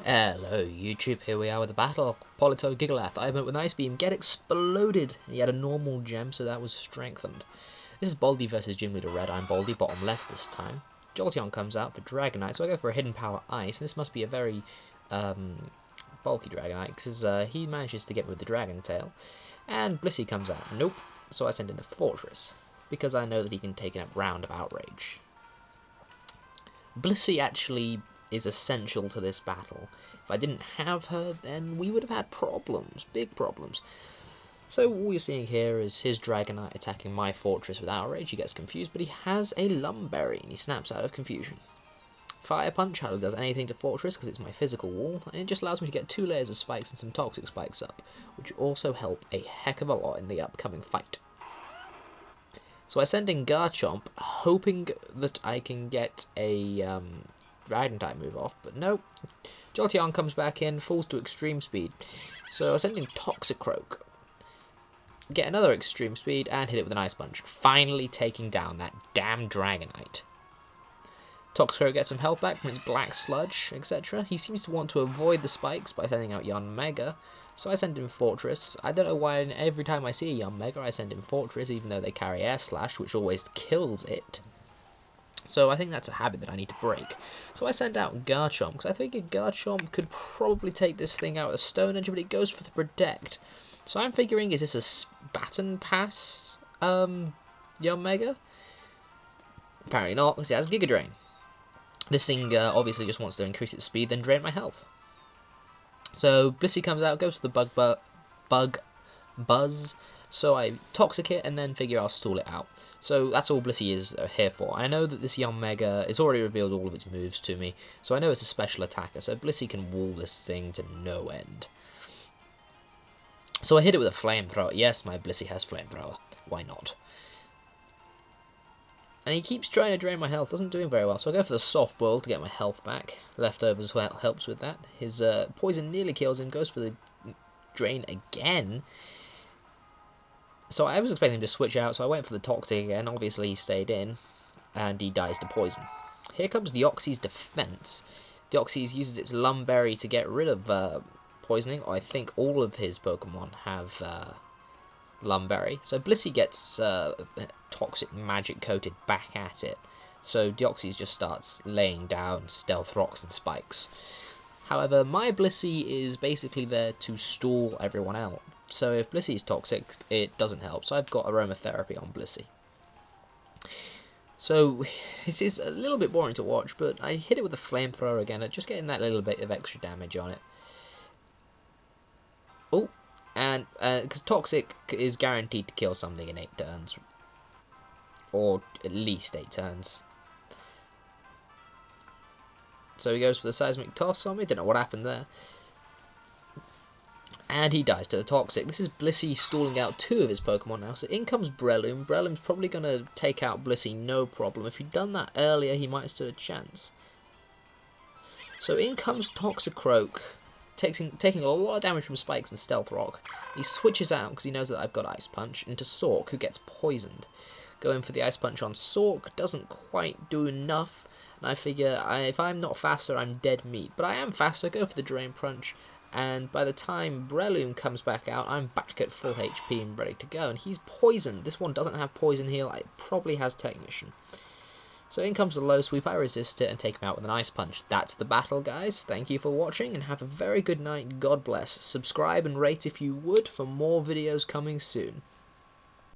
Hello YouTube, here we are with the battle. Polito Gigalath, I went with an Ice Beam, get exploded. He had a normal gem, so that was strengthened. This is Baldie versus Gym Leader Red. I'm Baldie, bottom left this time. Jolteon comes out for Dragonite, so I go for a Hidden Power Ice. This must be a very bulky Dragonite, because he manages to get me with the Dragon Tail. And Blissey comes out. Nope. So I send in the Fortress, because I know that he can take a round of Outrage. Blissey actually is essential to this battle. If I didn't have her, then we would have had problems, big problems. So what we're seeing here is his Dragonite attacking my Fortress with Outrage. He gets confused, but he has a Lumberry, and he snaps out of confusion. Fire Punch hardly does anything to Fortress because it's my physical wall, and it just allows me to get 2 layers of spikes and some toxic spikes up, which also help a heck of a lot in the upcoming fight. So I send in Garchomp, hoping that I can get a Dragon type move off, but no. Jolteon comes back in, falls to extreme speed. So I send in Toxicroak, get another extreme speed, and hit it with an Ice Punch, finally taking down that damn Dragonite. Toxicroak gets some health back from his Black Sludge, etc. He seems to want to avoid the spikes by sending out Yanmega, so I send in Fortress. I don't know why every time I see a Yanmega I send in Fortress, even though they carry Air Slash, which always kills it. So I think that's a habit that I need to break. So I send out Garchomp, because I think a Garchomp could probably take this thing out of Stone Edge, but it goes for the Protect. So I'm figuring, is this a Baton Pass Yanmega? Apparently not, because it has Giga Drain. This thing obviously just wants to increase its speed, then drain my health. So Blissey comes out, goes for the Bug Buzz. So I Toxic it and then figure I'll stall it out. So that's all Blissey is here for. I know that this Yanmega has already revealed all of its moves to me, so I know it's a special attacker, so Blissey can wall this thing to no end. So I hit it with a Flamethrower. Yes, my Blissey has Flamethrower. Why not? And he keeps trying to drain my health, doesn't do him very well, so I go for the Soft Boil to get my health back. Leftovers well helps with that. His Poison nearly kills him, goes for the Drain again. So I was expecting him to switch out, so I went for the Toxic again. Obviously he stayed in, and he dies to Poison. Here comes Deoxys defense. Deoxys uses its Lumberry to get rid of poisoning. I think all of his Pokemon have Lumberry. So Blissey gets Toxic Magic coated back at it. So Deoxys just starts laying down Stealth Rocks and Spikes. However, my Blissey is basically there to stall everyone else. So if Blissey is toxic, it doesn't help. So I've got Aromatherapy on Blissey. So this is a little bit boring to watch, but I hit it with a Flamethrower again, just getting that little bit of extra damage on it. Oh, and because Toxic is guaranteed to kill something in 8 turns. Or at least 8 turns. So he goes for the Seismic Toss on me, don't know what happened there. And he dies to the Toxic. This is Blissey stalling out 2 of his Pokemon now. So in comes Breloom. Breloom's probably going to take out Blissey, no problem. If he'd done that earlier, he might have stood a chance. So in comes Toxicroak, taking a lot of damage from Spikes and Stealth Rock. He switches out, because he knows that I've got Ice Punch, into Sork, who gets poisoned. Going for the Ice Punch on Sork, doesn't quite do enough. And I figure, if I'm not faster, I'm dead meat. But I am faster, go for the Drain Punch. And by the time Breloom comes back out, I'm back at full HP and ready to go. And he's poisoned. This one doesn't have Poison Heal. It probably has Technician. So in comes the Low Sweep. I resist it and take him out with an Ice Punch. That's the battle, guys. Thank you for watching and have a very good night. God bless. Subscribe and rate if you would for more videos coming soon.